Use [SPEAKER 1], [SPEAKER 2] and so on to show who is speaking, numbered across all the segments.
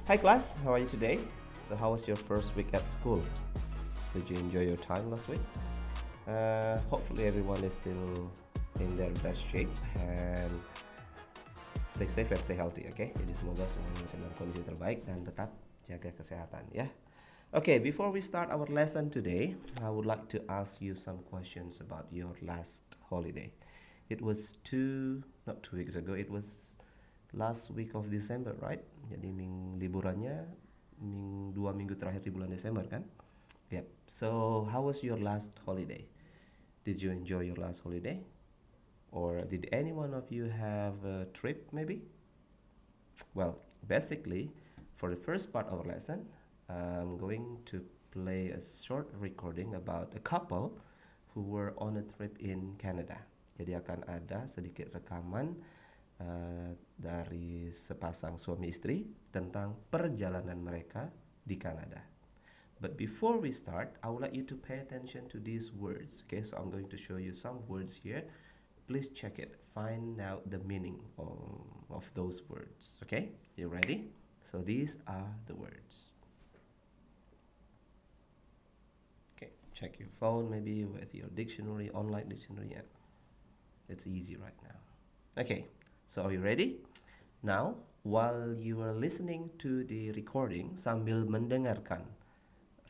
[SPEAKER 1] Hi class, how are you today? So how was your first week at school? Did you enjoy your time last week? Hopefully everyone is still in their best shape and stay safe and stay healthy, okay? Jadi semoga semuanya bisa dalam kondisi terbaik dan tetap jaga kesehatan ya. Okay, before we start our lesson today, I would like to ask you some questions about your last holiday. It was not 2 weeks ago, it was last week of December, right? Jadi liburannya 2 minggu terakhir di bulan Desember kan? Yep. So how was your last holiday? Did you enjoy your last holiday? Or did any one of you have a trip maybe? Well, basically, for the first part of our lesson, I'm going to play a short recording about a couple who were on a trip in Canada. Jadi akan ada sedikit rekaman dari sepasang suami istri tentang perjalanan mereka di Kanada. But before we start, I would like you to pay attention to these words. Okay, so I'm going to show you some words here. Please check it. Find out the meaning of those words. Okay, you ready? So these are the words. Okay, check your phone maybe with your dictionary, online dictionary. Yeah, it's easy right now. Okay. So are you ready? Now, while you are listening to the recording sambil mendengarkan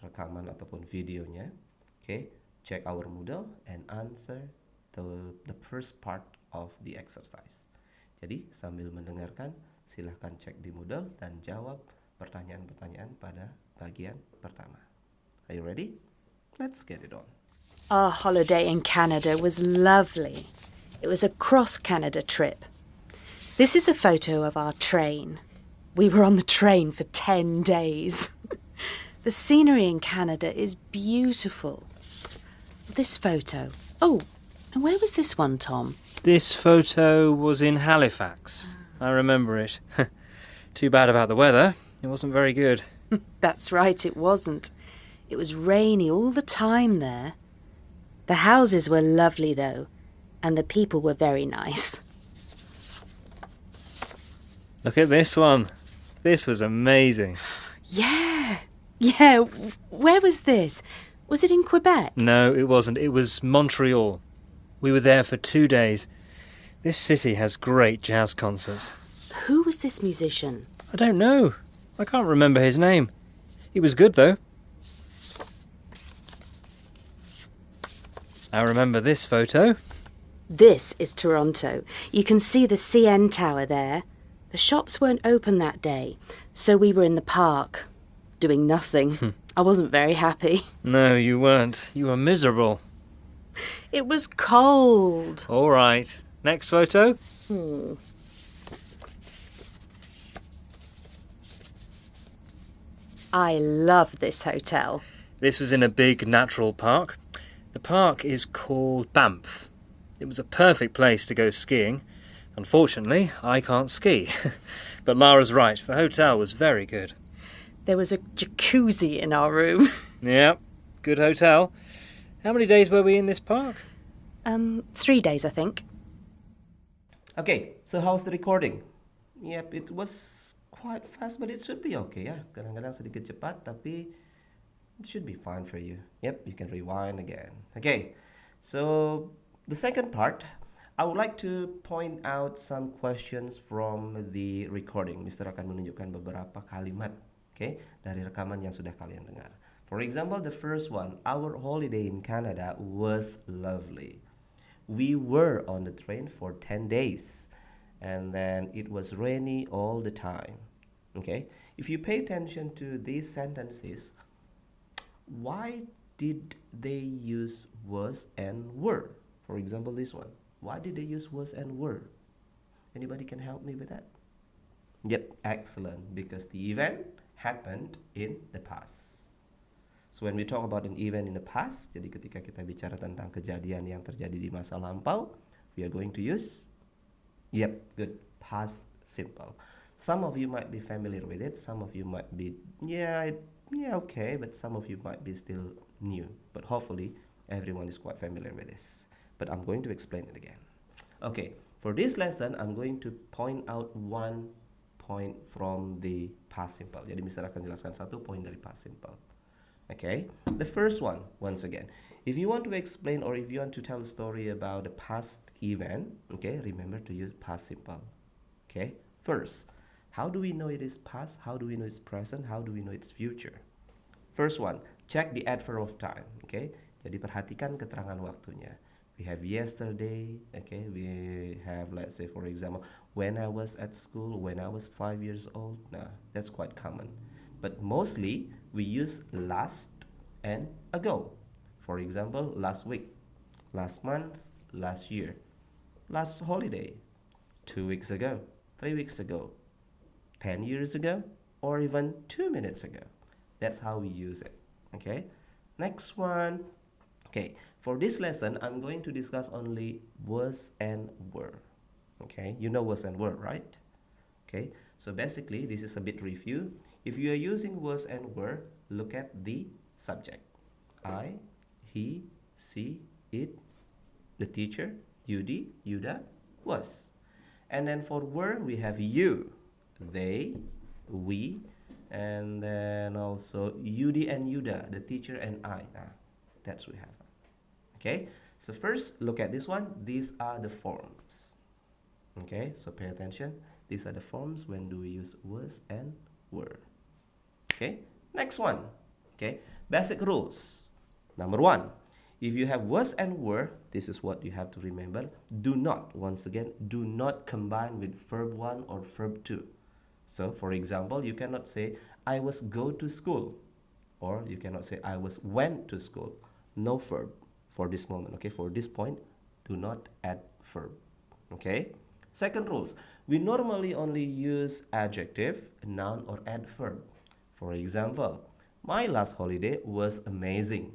[SPEAKER 1] rekaman ataupun videonya, okay, check our Moodle and answer the first part of the exercise. Jadi sambil mendengarkan, silahkan cek di Moodle dan jawab pertanyaan-pertanyaan pada bagian pertama. Are you ready? Let's get it on.
[SPEAKER 2] Our holiday in Canada was lovely. It was a cross-Canada trip. This is a photo of our train. We were on the train for 10 days. The scenery in Canada is beautiful. This photo. Oh, and where was this one, Tom?
[SPEAKER 3] This photo was in Halifax. I remember it. Too bad about the weather. It wasn't very good.
[SPEAKER 2] That's right, it wasn't. It was rainy all the time there. The houses were lovely, though, and the people were very nice.
[SPEAKER 3] Look at this one. This was amazing.
[SPEAKER 2] Yeah. Where was this? Was it in Quebec?
[SPEAKER 3] No, it wasn't. It was Montreal. We were there for 2 days. This city has great jazz concerts.
[SPEAKER 2] Who was this musician?
[SPEAKER 3] I don't know. I can't remember his name. He was good, though. I remember this photo.
[SPEAKER 2] This is Toronto. You can see the CN Tower there. The shops weren't open that day, so we were in the park, doing nothing. I wasn't very happy.
[SPEAKER 3] No, you weren't. You were miserable.
[SPEAKER 2] It was cold.
[SPEAKER 3] All right. Next photo.
[SPEAKER 2] I love this hotel.
[SPEAKER 3] This was in a big natural park. The park is called Banff. It was a perfect place to go skiing. Unfortunately, I can't ski. But Lara's right, the hotel was very good.
[SPEAKER 2] There was a jacuzzi in our room.
[SPEAKER 3] Yeah, good hotel. How many days were we in this park?
[SPEAKER 2] 3 days, I think.
[SPEAKER 1] Okay, so how's the recording? Yep, it was quite fast, but it should be okay ya. Kadang-kadang sedikit cepat, tapi it should be fine for you. Yep, you can rewind again. Okay, so the second part, I would like to point out some questions from the recording. Mr. akan menunjukkan beberapa kalimat, okay, dari rekaman yang sudah kalian dengar. For example, the first one, our holiday in Canada was lovely. We were on the train for 10 days, and then it was rainy all the time. Okay, if you pay attention to these sentences, why did they use was and were? For example, this one. Why did they use was and were? Anybody can help me with that? Yep, excellent. Because the event happened in the past. So when we talk about an event in the past, jadi ketika kita bicara tentang kejadian yang terjadi di masa lampau, we are going to use, yep, good, past simple. Some of you might be familiar with it. Some of you might be, yeah, okay, but some of you might be still new. But hopefully, everyone is quite familiar with this. But I'm going to explain it again. Okay, for this lesson, I'm going to point out one point from the past simple. Jadi Mister akan jelaskan satu poin dari past simple. Okay, the first one, once again, if you want to explain or if you want to tell a story about a past event, okay, remember to use past simple. Okay, first, how do we know it is past? How do we know it's present? How do we know it's future? First one, check the adverb of time. Okay, jadi perhatikan keterangan waktunya. We have yesterday, okay, we have, let's say, for example, when I was at school, when I was 5 years old. Nah, that's quite common. But mostly, we use last and ago. For example, last week, last month, last year, last holiday, 2 weeks ago, 3 weeks ago, 10 years ago, or even 2 minutes ago. That's how we use it, okay? Next one. Okay, for this lesson, I'm going to discuss only was and were. Okay, you know was and were, right? Okay, so basically, this is a bit review. If you are using was and were, look at the subject. I, he, she, it, the teacher, Yudi, Yuda, was. And then for were, we have you, they, we, and then also Yudi and Yuda, the teacher and I. That's we have. Okay, so first look at this one. These are the forms. Okay, so pay attention. These are the forms when do we use was and were. Okay, next one. Okay, basic rules. Number one, if you have was and were, this is what you have to remember. Do not, once again, do not combine with verb 1 or verb 2. So, for example, you cannot say, I was go to school. Or you cannot say, I was went to school. No verb for this moment, okay? For this point, do not add verb, okay? Second rules, we normally only use adjective, noun, or adverb. For example, my last holiday was amazing.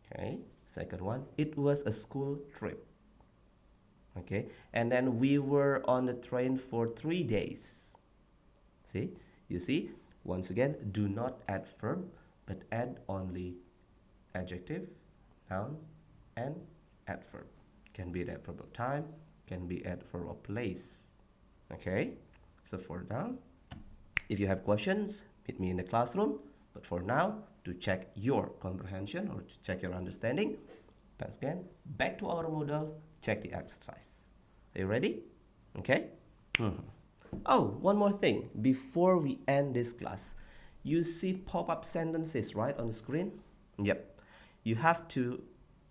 [SPEAKER 1] Okay, second one, it was a school trip. Okay, and then we were on the train for 3 days. See, you see, once again, do not add verb, but add only adjective, noun, and adverb. Can be adverb of time, can be adverb of place. Okay, so for now, if you have questions, meet me in the classroom. But for now, to check your comprehension or to check your understanding, once again, back to our Moodle, check the exercise. Are you ready? Okay? Oh, one more thing. Before we end this class, you see pop-up sentences, right, on the screen? Yep. You have to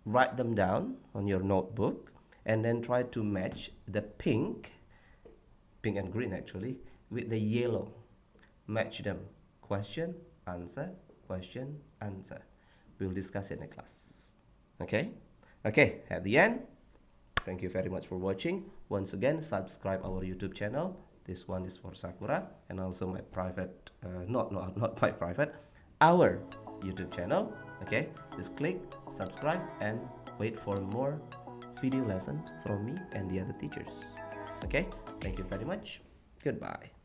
[SPEAKER 1] write them down on your notebook and then try to match the pink and green actually, with the yellow. Match them. Question, answer, question, answer. We'll discuss it in the class. Okay? Okay, at the end, thank you very much for watching. Once again, subscribe our YouTube channel. This one is for Sakura and also my private, not my private, our YouTube channel. Okay, just click subscribe and wait for more video lesson from me and the other teachers. Okay, thank you very much. Goodbye.